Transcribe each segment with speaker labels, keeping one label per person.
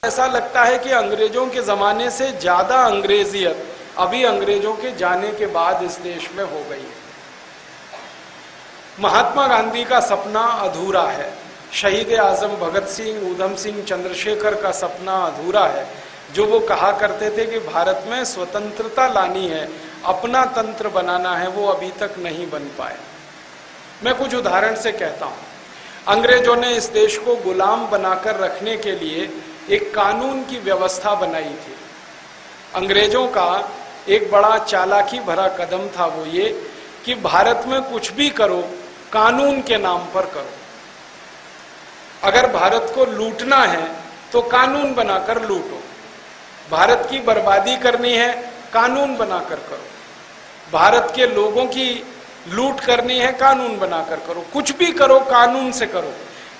Speaker 1: ऐसा लगता है कि अंग्रेजों के ज़माने से ज़्यादा अंग्रेजियत अभी अंग्रेजों के जाने के बाद इस देश में हो गई है। महात्मा गांधी का सपना अधूरा है, शहीद आजम भगत सिंह, ऊधम सिंह, चंद्रशेखर का सपना अधूरा है। जो वो कहा करते थे कि भारत में स्वतंत्रता लानी है, अपना तंत्र बनाना है, वो अभी तक नहीं बन पाए। मैं कुछ उदाहरण से कहता हूँ। अंग्रेजों ने इस देश को गुलाम बनाकर रखने के लिए एक कानून की व्यवस्था बनाई थी। अंग्रेजों का एक बड़ा चालाकी भरा कदम था वो ये कि भारत में कुछ भी करो कानून के नाम पर करो। अगर भारत को लूटना है तो कानून बनाकर लूटो, भारत की बर्बादी करनी है कानून बनाकर करो, भारत के लोगों की लूट करनी है कानून बनाकर करो, कुछ भी करो कानून से करो।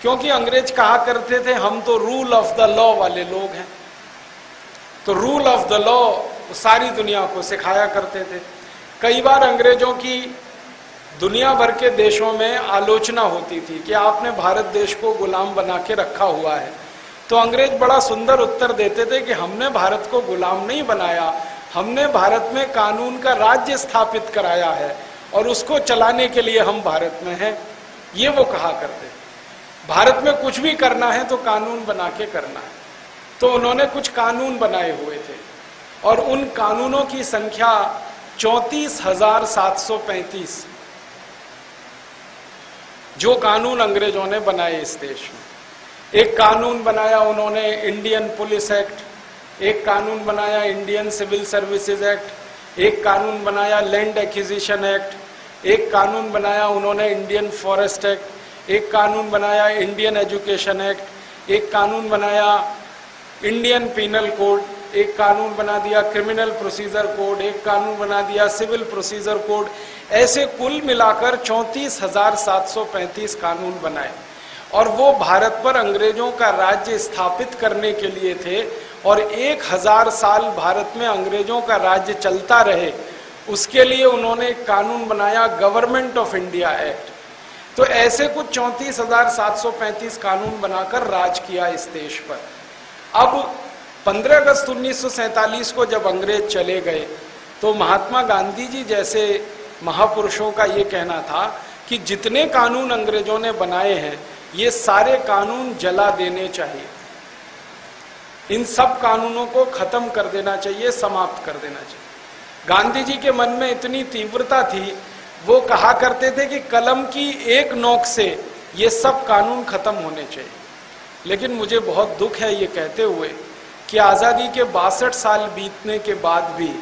Speaker 1: क्योंकि अंग्रेज कहा करते थे हम तो रूल ऑफ द लॉ वाले लोग हैं। तो रूल ऑफ द लॉ सारी दुनिया को सिखाया करते थे। कई बार अंग्रेजों की दुनिया भर के देशों में आलोचना होती थी कि आपने भारत देश को गुलाम बना के रखा हुआ है। तो अंग्रेज बड़ा सुंदर उत्तर देते थे कि हमने भारत को गुलाम नहीं बनाया, हमने भारत में कानून का राज्य स्थापित कराया है और उसको चलाने के लिए हम भारत में हैं। ये वो कहा करते थे। भारत में कुछ भी करना है तो कानून बना के करना है। तो उन्होंने कुछ कानून बनाए हुए थे और उन कानूनों की संख्या 34,735 जो कानून अंग्रेजों ने बनाए इस देश में। एक कानून बनाया उन्होंने इंडियन पुलिस एक्ट, एक कानून बनाया इंडियन सिविल सर्विसेज एक्ट, एक कानून बनाया लैंड एक्विजिशन एक्ट, एक कानून बनाया उन्होंने इंडियन फॉरेस्ट एक्ट, एक कानून बनाया इंडियन एजुकेशन एक्ट, एक कानून बनाया इंडियन पीनल कोड, एक कानून बना दिया क्रिमिनल प्रोसीजर कोड, एक कानून बना दिया सिविल प्रोसीजर कोड। ऐसे कुल मिलाकर 34,735 कानून बनाए और वो भारत पर अंग्रेजों का राज्य स्थापित करने के लिए थे। और 1000 साल भारत में अंग्रेजों का राज्य चलता रहे उसके लिए उन्होंने एक कानून बनाया गवर्नमेंट ऑफ इंडिया एक्ट। तो ऐसे कुछ 34,735 कानून बनाकर राज किया इस देश पर। अब 15 अगस्त 1947 को जब अंग्रेज चले गए तो महात्मा गांधी जी जैसे महापुरुषों का ये कहना था कि जितने कानून अंग्रेजों ने बनाए हैं ये सारे कानून जला देने चाहिए, इन सब कानूनों को खत्म कर देना चाहिए, समाप्त कर देना चाहिए। गांधी जी के मन में इतनी तीव्रता थी, वो कहा करते थे कि कलम की एक नोक से ये सब कानून खत्म होने चाहिए। लेकिन मुझे बहुत दुख है ये कहते हुए कि आज़ादी के 62 साल बीतने के बाद भी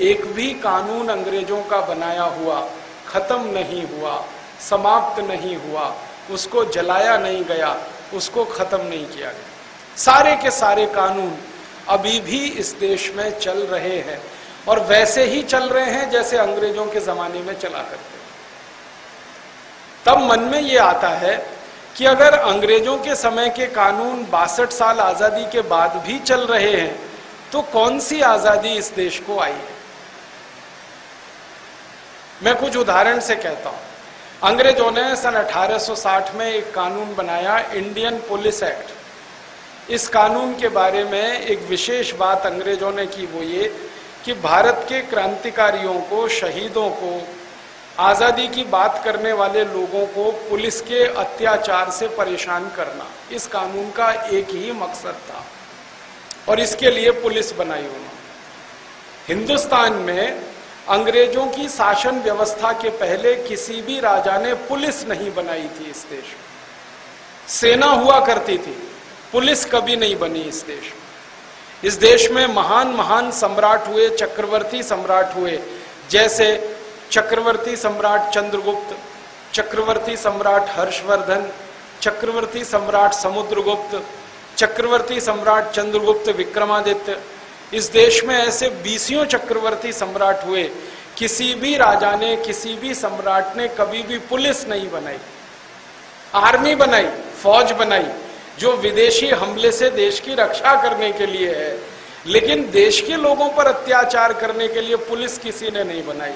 Speaker 1: एक भी कानून अंग्रेजों का बनाया हुआ खत्म नहीं हुआ, समाप्त नहीं हुआ, उसको जलाया नहीं गया, उसको खत्म नहीं किया गया। सारे के सारे कानून अभी भी इस देश में चल रहे हैं और वैसे ही चल रहे हैं जैसे अंग्रेजों के जमाने में चला करते थे। तब मन में ये आता है कि अगर अंग्रेजों के समय के कानून 62 साल आजादी के बाद भी चल रहे हैं तो कौन सी आजादी इस देश को आई है। मैं कुछ उदाहरण से कहता हूं। अंग्रेजों ने सन 1860 में एक कानून बनाया इंडियन पुलिस एक्ट। इस कानून के बारे में एक विशेष बात अंग्रेजों ने की, वो ये कि भारत के क्रांतिकारियों को, शहीदों को, आज़ादी की बात करने वाले लोगों को पुलिस के अत्याचार से परेशान करना, इस कानून का एक ही मकसद था और इसके लिए पुलिस बनाई उन्होंने। हिंदुस्तान में अंग्रेजों की शासन व्यवस्था के पहले किसी भी राजा ने पुलिस नहीं बनाई थी इस देश में। सेना हुआ करती थी, पुलिस कभी नहीं बनी इस देश में। इस देश में महान महान सम्राट हुए, चक्रवर्ती सम्राट हुए, जैसे चक्रवर्ती सम्राट चंद्रगुप्त, चक्रवर्ती सम्राट हर्षवर्धन, चक्रवर्ती सम्राट समुद्रगुप्त, चक्रवर्ती सम्राट चंद्रगुप्त विक्रमादित्य। इस देश में ऐसे 20 चक्रवर्ती सम्राट हुए। किसी भी राजा ने, किसी भी सम्राट ने कभी भी पुलिस नहीं बनाई, आर्मी बनाई, फौज बनाई जो विदेशी हमले से देश की रक्षा करने के लिए है, लेकिन देश के लोगों पर अत्याचार करने के लिए पुलिस किसी ने नहीं बनाई।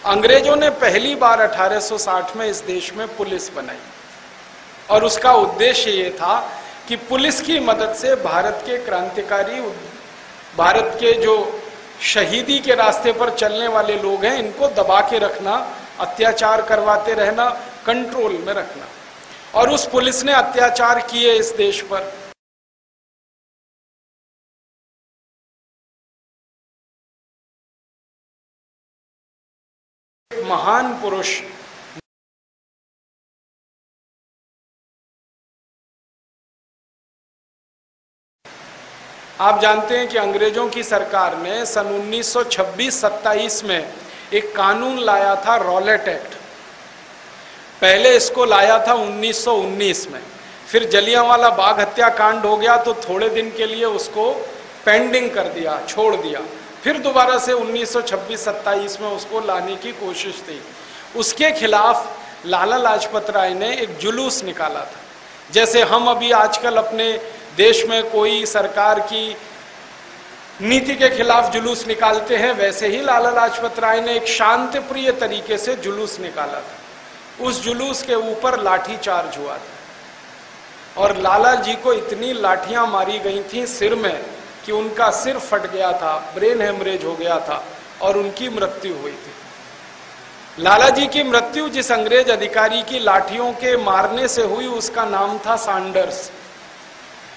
Speaker 1: अंग्रेजों ने पहली बार 1860 में इस देश में पुलिस बनाई और उसका उद्देश्य ये था कि पुलिस की मदद से भारत के क्रांतिकारी, भारत के जो शहीदी के रास्ते पर चलने वाले लोग हैं, इनको दबा के रखना, अत्याचार करवाते रहना, कंट्रोल में रखना। और उस पुलिस ने अत्याचार किए इस देश पर। महान पुरुष आप जानते हैं कि अंग्रेजों की सरकार ने सन 1926-27 में एक कानून लाया था, रॉलेट एक्ट। पहले इसको लाया था 1919 में, फिर जलियांवाला बाग हत्याकांड हो गया तो थोड़े दिन के लिए उसको पेंडिंग कर दिया, छोड़ दिया। फिर दोबारा से 1926-27 में उसको लाने की कोशिश थी। उसके खिलाफ लाला लाजपत राय ने एक जुलूस निकाला था। जैसे हम अभी आजकल अपने देश में कोई सरकार की नीति के खिलाफ जुलूस निकालते हैं, वैसे ही लाला लाजपत राय ने एक शांतिप्रिय तरीके से जुलूस निकाला था। उस जुलूस के ऊपर लाठी चार्ज हुआ था और लाला जी को इतनी लाठियां मारी गई थी सिर में कि उनका सिर फट गया था, ब्रेन हेमरेज हो गया था और उनकी मृत्यु हुई थी। लाला जी की मृत्यु जिस अंग्रेज अधिकारी की लाठियों के मारने से हुई, उसका नाम था सैंडर्स।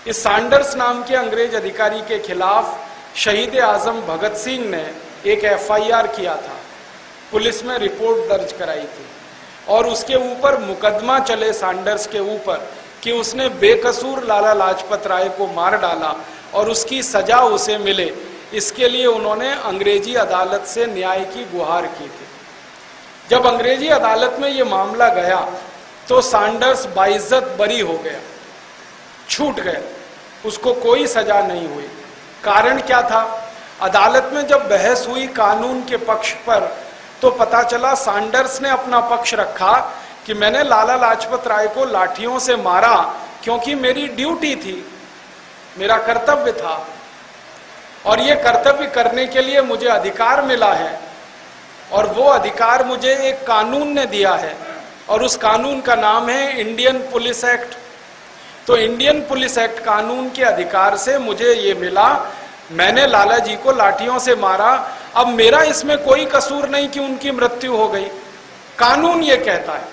Speaker 1: इस सैंडर्स नाम के अंग्रेज अधिकारी के खिलाफ शहीद आजम भगत सिंह ने एक FIR किया था, पुलिस में रिपोर्ट दर्ज कराई थी और उसके ऊपर मुकदमा चले सैंडर्स के ऊपर कि उसने बेकसूर लाला लाजपत राय को मार डाला और उसकी सजा उसे मिले। इसके लिए उन्होंने अंग्रेजी अदालत से न्याय की गुहार की थी। जब अंग्रेजी अदालत में ये मामला गया तो सैंडर्स बाइज्जत बरी हो गया, छूट गया, उसको कोई सजा नहीं हुई। कारण क्या था? अदालत में जब बहस हुई कानून के पक्ष पर तो पता चला सैंडर्स ने अपना पक्ष रखा कि मैंने लाला लाजपत राय को लाठियों से मारा क्योंकि मेरी ड्यूटी थी, मेरा कर्तव्य था और ये कर्तव्य करने के लिए मुझे अधिकार मिला है और वो अधिकार मुझे एक कानून ने दिया है और उस कानून का नाम है इंडियन पुलिस एक्ट। तो इंडियन पुलिस एक्ट कानून के अधिकार से मुझे ये मिला, मैंने लाला जी को लाठियों से मारा, अब मेरा इसमें कोई कसूर नहीं कि उनकी मृत्यु हो गई, कानून ये कहता है।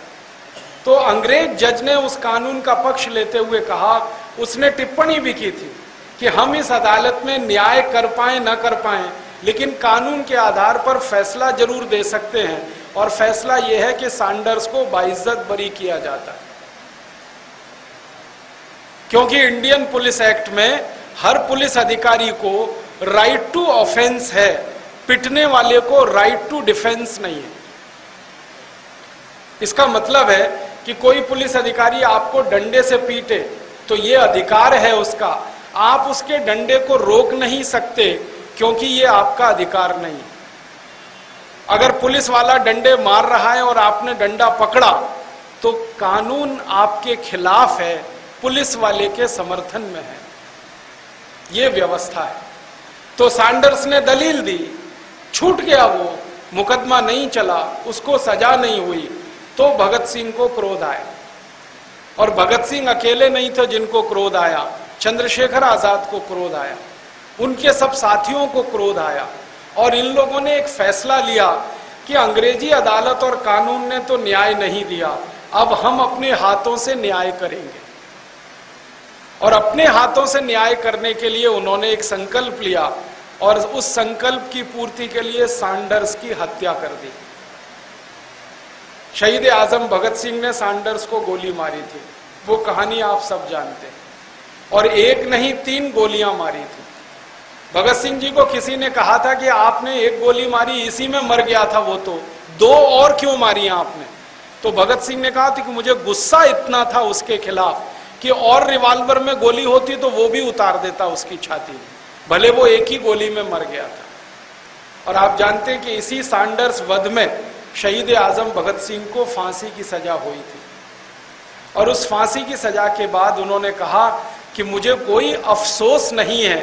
Speaker 1: तो अंग्रेज जज ने उस कानून का पक्ष लेते हुए कहा, उसने टिप्पणी भी की थी कि हम इस अदालत में न्याय कर पाए न कर पाए, लेकिन कानून के आधार पर फैसला जरूर दे सकते हैं और फैसला यह है कि सैंडर्स को बाइज्जत बरी किया जाता है। क्योंकि इंडियन पुलिस एक्ट में हर पुलिस अधिकारी को राइट टू ऑफेंस है, पिटने वाले को राइट टू डिफेंस नहीं है। इसका मतलब है कि कोई पुलिस अधिकारी आपको डंडे से पीटे तो ये अधिकार है उसका, आप उसके डंडे को रोक नहीं सकते क्योंकि ये आपका अधिकार नहीं। अगर पुलिस वाला डंडे मार रहा है और आपने डंडा पकड़ा तो कानून आपके खिलाफ है, पुलिस वाले के समर्थन में है, ये व्यवस्था है। तो सैंडर्स ने दलील दी, छूट गया, वो मुकदमा नहीं चला, उसको सजा नहीं हुई, तो भगत सिंह को क्रोध आया। और भगत सिंह अकेले नहीं थे जिनको क्रोध आया, चंद्रशेखर आजाद को क्रोध आया, उनके सब साथियों को क्रोध आया और इन लोगों ने एक फैसला लिया कि अंग्रेजी अदालत और कानून ने तो न्याय नहीं दिया, अब हम अपने हाथों से न्याय करेंगे। और अपने हाथों से न्याय करने के लिए उन्होंने एक संकल्प लिया और उस संकल्प की पूर्ति के लिए सैंडर्स की हत्या कर दी। शहीद आजम भगत सिंह ने सैंडर्स को गोली मारी थी, वो कहानी आप सब जानते हैं, और एक नहीं 3 गोलियां मारी थी। भगत सिंह जी को किसी ने कहा था कि आपने एक गोली मारी, इसी में मर गया था वो, तो 2 और क्यों मारी आपने? तो भगत सिंह ने कहा था कि मुझे गुस्सा इतना था उसके खिलाफ कि और रिवॉल्वर में गोली होती तो वो भी उतार देता उसकी छाती में, भले वो एक ही गोली में मर गया था। और आप जानते हैं कि इसी सैंडर्स वध में शहीद आजम भगत सिंह को फांसी की सजा हुई थी और उस फांसी की सजा के बाद उन्होंने कहा कि मुझे कोई अफसोस नहीं है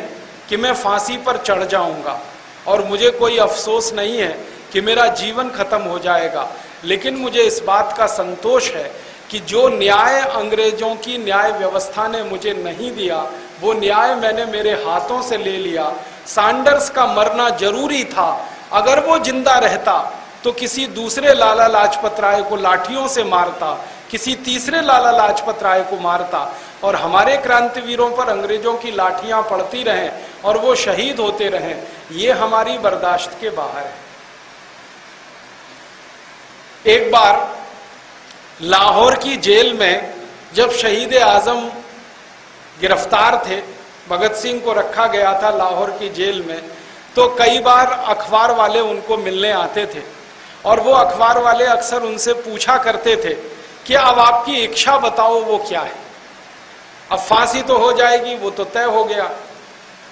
Speaker 1: कि मैं फांसी पर चढ़ जाऊंगा और मुझे कोई अफसोस नहीं है कि मेरा जीवन खत्म हो जाएगा, लेकिन मुझे इस बात का संतोष है कि जो न्याय अंग्रेजों की न्याय व्यवस्था ने मुझे नहीं दिया, वो न्याय मैंने मेरे हाथों से ले लिया। सैंडर्स का मरना जरूरी था, अगर वो जिंदा रहता तो किसी दूसरे लाला लाजपत राय को लाठियों से मारता, किसी तीसरे लाला लाजपत राय को मारता, और हमारे क्रांतिवीरों पर अंग्रेजों की लाठियां पड़ती रहें और वो शहीद होते रहें, ये हमारी बर्दाश्त के बाहर है। एक बार लाहौर की जेल में जब शहीद आजम गिरफ्तार थे, भगत सिंह को रखा गया था लाहौर की जेल में, तो कई बार अखबार वाले उनको मिलने आते थे और वो अखबार वाले अक्सर उनसे पूछा करते थे कि अब आपकी इच्छा बताओ वो क्या है। अब फांसी तो हो जाएगी, वो तो तय हो गया,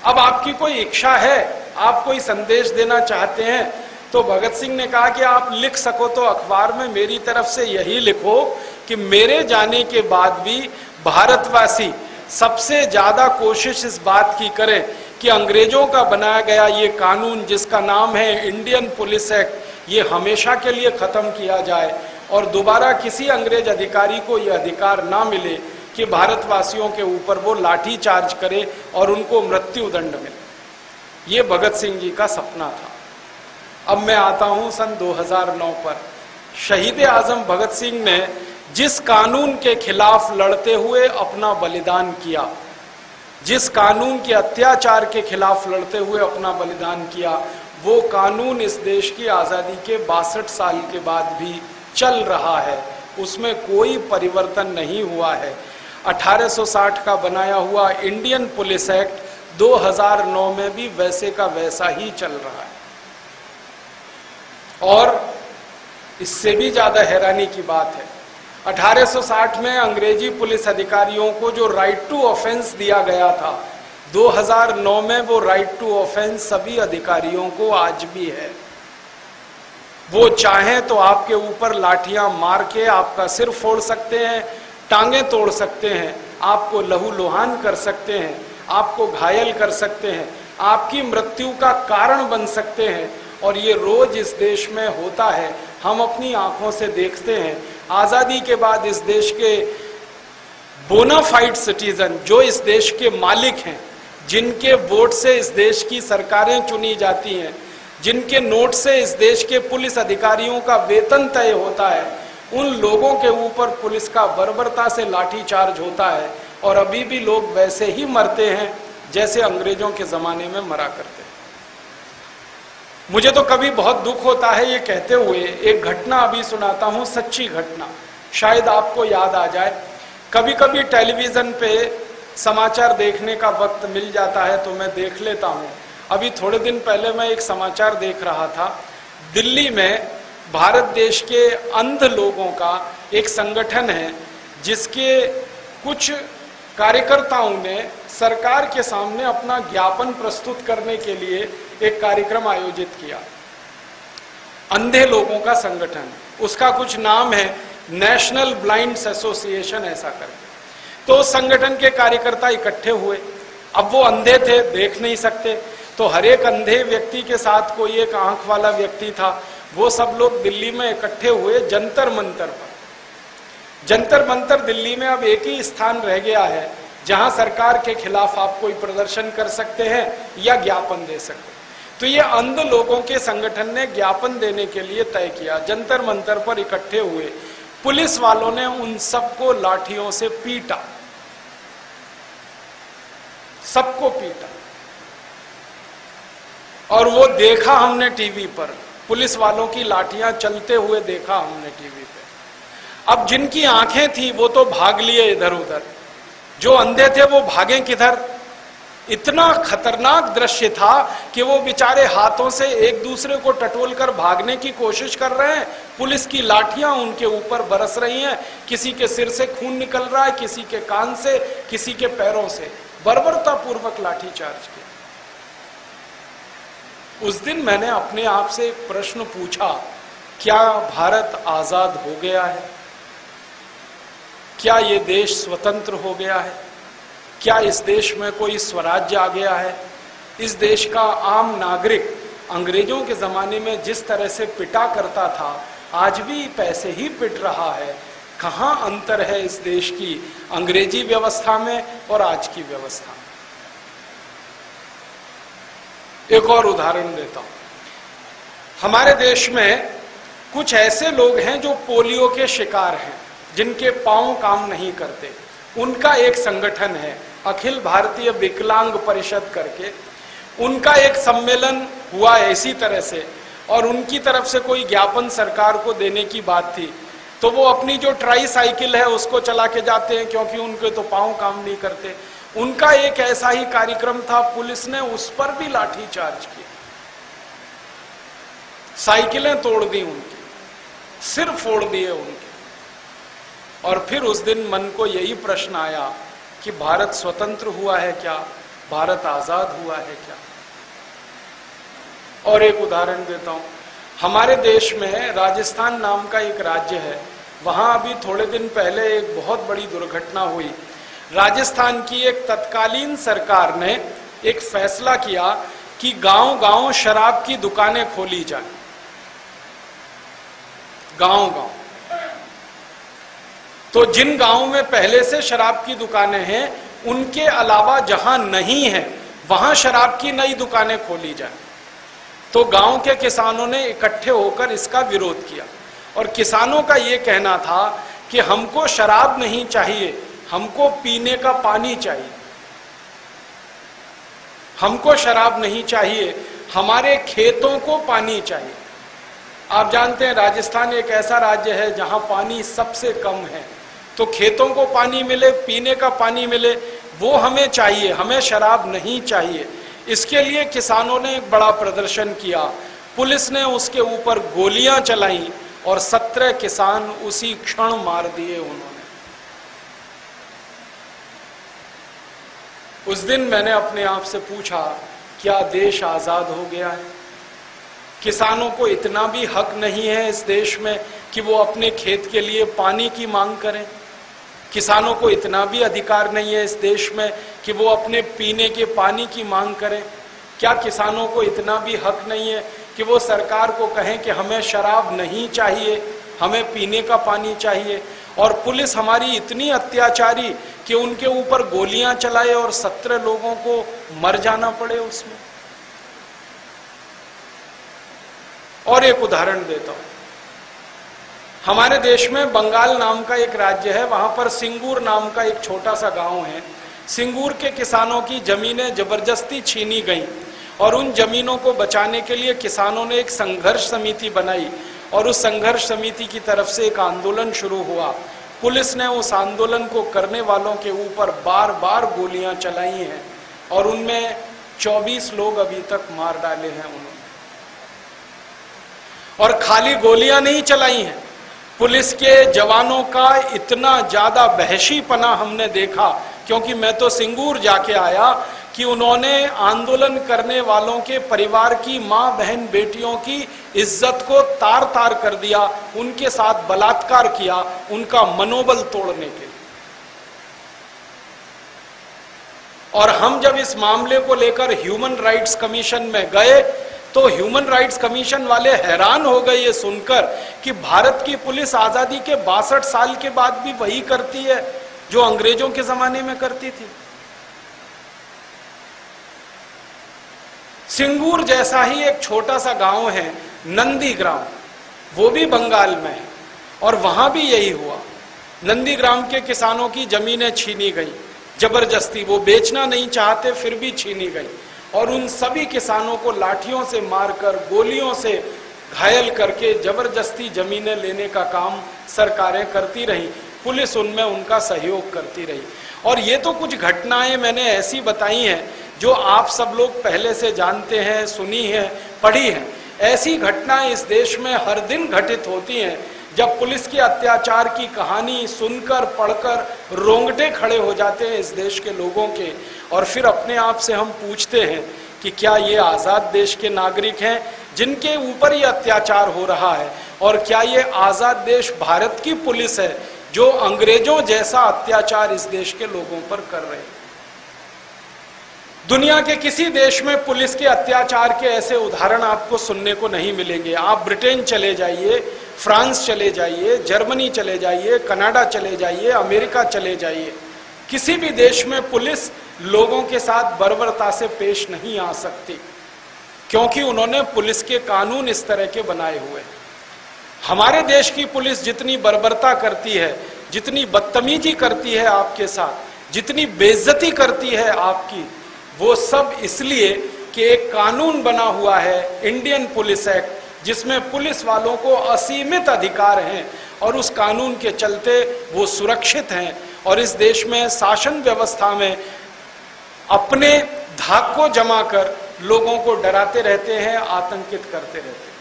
Speaker 1: अब आपकी कोई इच्छा है, आप कोई संदेश देना चाहते हैं? तो भगत सिंह ने कहा कि आप लिख सको तो अखबार में मेरी तरफ से यही लिखो कि मेरे जाने के बाद भी भारतवासी सबसे ज्यादा कोशिश इस बात की करें कि अंग्रेजों का बनाया गया ये कानून जिसका नाम है इंडियन पुलिस एक्ट, ये हमेशा के लिए खत्म किया जाए और दोबारा किसी अंग्रेज अधिकारी को यह अधिकार ना मिले कि भारतवासियों के ऊपर वो लाठी चार्ज करे और उनको मृत्यु दंड मिले। ये भगत सिंह जी का सपना था। अब मैं आता हूं सन 2009 पर। शहीद आजम भगत सिंह ने जिस कानून के खिलाफ लड़ते हुए अपना बलिदान किया, जिस कानून के अत्याचार के खिलाफ लड़ते हुए अपना बलिदान किया, वो कानून इस देश की आज़ादी के 62 साल के बाद भी चल रहा है, उसमें कोई परिवर्तन नहीं हुआ है। 1860 का बनाया हुआ इंडियन पुलिस एक्ट 2009 में भी वैसे का वैसा ही चल रहा है। और इससे भी ज्यादा हैरानी की बात है, 1860 में अंग्रेजी पुलिस अधिकारियों को जो राइट टू ऑफेंस दिया गया था, 2009 में वो राइट टू ऑफेंस सभी अधिकारियों को आज भी है। वो चाहें तो आपके ऊपर लाठियां मार के आपका सिर फोड़ सकते हैं, टांगे तोड़ सकते हैं, आपको लहूलुहान कर सकते हैं, आपको घायल कर सकते हैं, आपकी मृत्यु का कारण बन सकते हैं। और ये रोज इस देश में होता है, हम अपनी आंखों से देखते हैं। आजादी के बाद इस देश के बोनाफाइड सिटीजन, जो इस देश के मालिक हैं, जिनके वोट से इस देश की सरकारें चुनी जाती हैं, जिनके नोट से इस देश के पुलिस अधिकारियों का वेतन तय होता है, उन लोगों के ऊपर पुलिस का बर्बरता से लाठीचार्ज होता है और अभी भी लोग वैसे ही मरते हैं जैसे अंग्रेजों के जमाने में मरा करते हैं। मुझे तो कभी बहुत दुख होता है ये कहते हुए, एक घटना अभी सुनाता हूँ, सच्ची घटना, शायद आपको याद आ जाए। कभी कभी टेलीविजन पे समाचार देखने का वक्त मिल जाता है तो मैं देख लेता हूँ। अभी थोड़े दिन पहले मैं एक समाचार देख रहा था, दिल्ली में भारत देश के अंध लोगों का एक संगठन है जिसके कुछ कार्यकर्ताओं ने सरकार के सामने अपना ज्ञापन प्रस्तुत करने के लिए एक कार्यक्रम आयोजित किया। अंधे लोगों का संगठन, उसका कुछ नाम है नेशनल ब्लाइंड्स एसोसिएशन ऐसा करके। तो उस संगठन के कार्यकर्ता इकट्ठे हुए। अब वो अंधे थे, देख नहीं सकते, तो हर एक अंधे व्यक्ति के साथ कोई एक आंख वाला व्यक्ति था। वो सब लोग दिल्ली में इकट्ठे हुए जंतर मंतर पर। जंतर मंतर दिल्ली में अब एक ही स्थान रह गया है जहां सरकार के खिलाफ आप कोई प्रदर्शन कर सकते हैं या ज्ञापन दे सकते हैं। तो ये अंध लोगों के संगठन ने ज्ञापन देने के लिए तय किया, जंतर मंतर पर इकट्ठे हुए। पुलिस वालों ने उन सबको लाठियों से पीटा, सबको पीटा, और वो देखा हमने टीवी पर, पुलिस वालों की लाठियां चलते हुए देखा हमने टीवी पे। अब जिनकी आंखें थी वो तो भाग लिए इधर उधर, जो अंधे थे वो भागे किधर। इतना खतरनाक दृश्य था कि वो बेचारे हाथों से एक दूसरे को टटोल कर भागने की कोशिश कर रहे हैं, पुलिस की लाठियां उनके ऊपर बरस रही हैं, किसी के सिर से खून निकल रहा है, किसी के कान से, किसी के पैरों से, बर्बरता पूर्वक लाठीचार्ज किया। उस दिन मैंने अपने आप से एक प्रश्न पूछा, क्या भारत आजाद हो गया है? क्या ये देश स्वतंत्र हो गया है? क्या इस देश में कोई स्वराज्य आ गया है? इस देश का आम नागरिक अंग्रेजों के जमाने में जिस तरह से पिटा करता था, आज भी पैसे ही पिट रहा है। कहां अंतर है इस देश की अंग्रेजी व्यवस्था में और आज की व्यवस्था में। एक और उदाहरण देता हूं। हमारे देश में कुछ ऐसे लोग हैं जो पोलियो के शिकार हैं, जिनके पांव काम नहीं करते। उनका एक संगठन है अखिल भारतीय विकलांग परिषद करके, उनका एक सम्मेलन हुआ इसी तरह से, और उनकी तरफ से कोई ज्ञापन सरकार को देने की बात थी, तो वो अपनी जो ट्राई साइकिल है उसको चला के जाते हैं, क्योंकि उनके तो पांव काम नहीं करते। उनका एक ऐसा ही कार्यक्रम था, पुलिस ने उस पर भी लाठी चार्ज किया, साइकिलें तोड़ दी उनकी, सिर फोड़ दिए उनके। और फिर उस दिन मन को यही प्रश्न आया कि भारत स्वतंत्र हुआ है क्या, भारत आजाद हुआ है क्या। और एक उदाहरण देता हूं, हमारे देश में राजस्थान नाम का एक राज्य है, वहां अभी थोड़े दिन पहले एक बहुत बड़ी दुर्घटना हुई। राजस्थान की एक तत्कालीन सरकार ने एक फैसला किया कि गांव-गांव शराब की दुकानें खोली जाए, गांव-गांव। तो जिन गांवों में पहले से शराब की दुकानें हैं, उनके अलावा जहां नहीं है वहां शराब की नई दुकानें खोली जाए। तो गांव के किसानों ने इकट्ठे होकर इसका विरोध किया, और किसानों का यह कहना था कि हमको शराब नहीं चाहिए, हमको पीने का पानी चाहिए, हमको शराब नहीं चाहिए, हमारे खेतों को पानी चाहिए। आप जानते हैं राजस्थान एक ऐसा राज्य है जहां पानी सबसे कम है, तो खेतों को पानी मिले, पीने का पानी मिले, वो हमें चाहिए, हमें शराब नहीं चाहिए। इसके लिए किसानों ने एक बड़ा प्रदर्शन किया, पुलिस ने उसके ऊपर गोलियां चलाई और 17 किसान उसी क्षण मार दिए उन्होंने। उस दिन मैंने अपने आप से पूछा, क्या देश आजाद हो गया है? किसानों को इतना भी हक नहीं है इस देश में कि वो अपने खेत के लिए पानी की मांग करें? किसानों को इतना भी अधिकार नहीं है इस देश में कि वो अपने पीने के पानी की मांग करें? क्या किसानों को इतना भी हक नहीं है कि वो सरकार को कहें कि हमें शराब नहीं चाहिए, हमें पीने का पानी चाहिए? और पुलिस हमारी इतनी अत्याचारी कि उनके ऊपर गोलियां चलाए और 17 लोगों को मर जाना पड़े उसमें। और एक उदाहरण देता हूं, हमारे देश में बंगाल नाम का एक राज्य है, वहां पर सिंगूर नाम का एक छोटा सा गांव है। सिंगूर के किसानों की जमीनें जबरदस्ती छीनी गईं, और उन जमीनों को बचाने के लिए किसानों ने एक संघर्ष समिति बनाई, और उस संघर्ष समिति की तरफ से एक आंदोलन शुरू हुआ। पुलिस ने उस आंदोलन को करने वालों के ऊपर बार बार गोलियां चलाई हैं, और उनमें 24 लोग अभी तक मार डाले हैं उन्होंने। और खाली गोलियां नहीं चलाई हैं, पुलिस के जवानों का इतना ज्यादा वहशीपना हमने देखा, क्योंकि मैं तो सिंगूर जाके आया, कि उन्होंने आंदोलन करने वालों के परिवार की मां बहन बेटियों की इज्जत को तार तार कर दिया, उनके साथ बलात्कार किया, उनका मनोबल तोड़ने के लिए। और हम जब इस मामले को लेकर ह्यूमन राइट्स कमीशन में गए, तो ह्यूमन राइट्स कमीशन वाले हैरान हो गए ये सुनकर कि भारत की पुलिस आजादी के 62 साल के बाद भी वही करती है जो अंग्रेजों के जमाने में करती थी। सिंगूर जैसा ही एक छोटा सा गांव है नंदीग्राम, वो भी बंगाल में है, और वहां भी यही हुआ। नंदीग्राम के किसानों की जमीनें छीनी गई जबरदस्ती, वो बेचना नहीं चाहते फिर भी छीनी गई, और उन सभी किसानों को लाठियों से मारकर, गोलियों से घायल करके जबरदस्ती जमीनें लेने का काम सरकारें करती रही, पुलिस उनमें उनका सहयोग करती रही। और ये तो कुछ घटनाएं मैंने ऐसी बताई हैं जो आप सब लोग पहले से जानते हैं, सुनी है, पढ़ी हैं। ऐसी घटनाएं इस देश में हर दिन घटित होती हैं, जब पुलिस के अत्याचार की कहानी सुनकर पढ़कर रोंगटे खड़े हो जाते हैं इस देश के लोगों के, और फिर अपने आप से हम पूछते हैं कि क्या ये आज़ाद देश के नागरिक हैं जिनके ऊपर ये अत्याचार हो रहा है, और क्या ये आज़ाद देश भारत की पुलिस है जो अंग्रेजों जैसा अत्याचार इस देश के लोगों पर कर रहे हैं। दुनिया के किसी देश में पुलिस के अत्याचार के ऐसे उदाहरण आपको सुनने को नहीं मिलेंगे। आप ब्रिटेन चले जाइए, फ्रांस चले जाइए, जर्मनी चले जाइए, कनाडा चले जाइए, अमेरिका चले जाइए, किसी भी देश में पुलिस लोगों के साथ बर्बरता से पेश नहीं आ सकती, क्योंकि उन्होंने पुलिस के कानून इस तरह के बनाए हुए। हमारे देश की पुलिस जितनी बर्बरता करती है, जितनी बदतमीजी करती है आपके साथ, जितनी बेइज्जती करती है आपकी, वो सब इसलिए कि एक कानून बना हुआ है, इंडियन पुलिस एक्ट, जिसमें पुलिस वालों को असीमित अधिकार हैं और उस कानून के चलते वो सुरक्षित हैं और इस देश में शासन व्यवस्था में अपने धाक को जमा कर लोगों को डराते रहते हैं, आतंकित करते रहते हैं।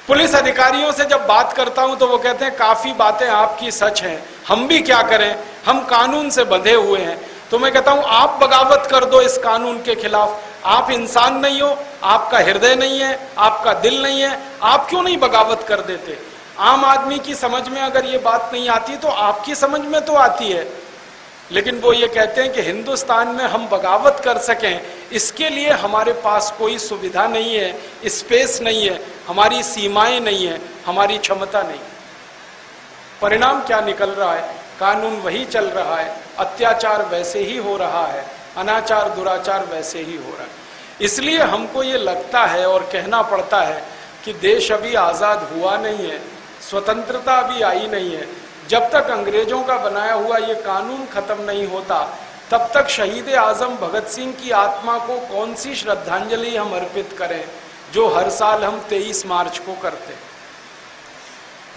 Speaker 1: पुलिस अधिकारियों से जब बात करता हूं तो वो कहते हैं काफी बातें आपकी सच हैं, हम भी क्या करें, हम कानून से बंधे हुए हैं। तो मैं कहता हूं आप बगावत कर दो इस कानून के खिलाफ। आप इंसान नहीं हो, आपका हृदय नहीं है, आपका दिल नहीं है, आप क्यों नहीं बगावत कर देते? आम आदमी की समझ में अगर ये बात नहीं आती तो आपकी समझ में तो आती है। लेकिन वो ये कहते हैं कि हिंदुस्तान में हम बगावत कर सकें, इसके लिए हमारे पास कोई सुविधा नहीं है, स्पेस नहीं है, हमारी सीमाएं नहीं है, हमारी क्षमता नहीं। परिणाम क्या निकल रहा है? कानून वही चल रहा है, अत्याचार वैसे ही हो रहा है, अनाचार दुराचार वैसे ही हो रहा है। इसलिए हमको ये लगता है और कहना पड़ता है कि देश अभी आज़ाद हुआ नहीं है, स्वतंत्रता अभी आई नहीं है। जब तक अंग्रेजों का बनाया हुआ ये कानून खत्म नहीं होता, तब तक शहीद आजम भगत सिंह की आत्मा को कौन सी श्रद्धांजलि हम अर्पित करें, जो हर साल हम 23 मार्च को करते हैं।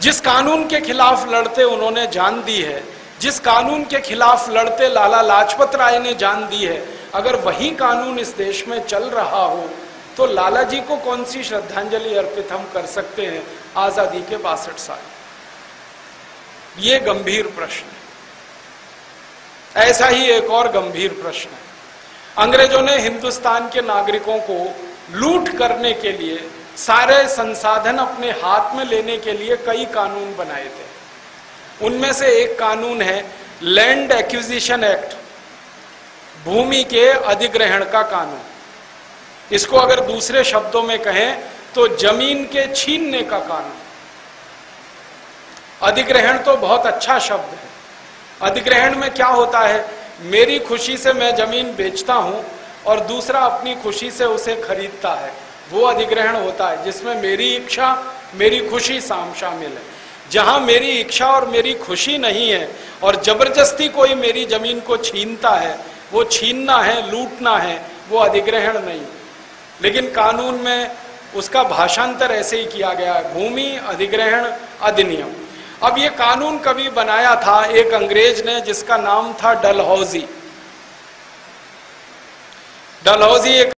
Speaker 1: जिस कानून के खिलाफ लड़ते उन्होंने जान दी है, जिस कानून के खिलाफ लड़ते लाला लाजपत राय ने जान दी है, अगर वही कानून इस देश में चल रहा हो तो लाला जी को कौन सी श्रद्धांजलि अर्पित हम कर सकते हैं आजादी के 62 साल? ये गंभीर प्रश्न है। ऐसा ही एक और गंभीर प्रश्न है, अंग्रेजों ने हिंदुस्तान के नागरिकों को लूट करने के लिए, सारे संसाधन अपने हाथ में लेने के लिए कई कानून बनाए थे। उनमें से एक कानून है लैंड एक्विजिशन एक्ट, भूमि के अधिग्रहण का कानून। इसको अगर दूसरे शब्दों में कहें तो जमीन के छीनने का कानून। अधिग्रहण तो बहुत अच्छा शब्द है। अधिग्रहण में क्या होता है? मेरी खुशी से मैं जमीन बेचता हूं और दूसरा अपनी खुशी से उसे खरीदता है, वो अधिग्रहण होता है, जिसमें मेरी इच्छा मेरी खुशी शामिल है। जहां मेरी इच्छा और मेरी खुशी नहीं है और जबरदस्ती कोई मेरी जमीन को छीनता है, वो छीनना है, लूटना है, वो अधिग्रहण नहीं। लेकिन कानून में उसका भाषांतर ऐसे ही किया गया है, भूमि अधिग्रहण अधिनियम। अब ये कानून कभी बनाया था एक अंग्रेज ने, जिसका नाम था डलहौजी। डलहौजी एक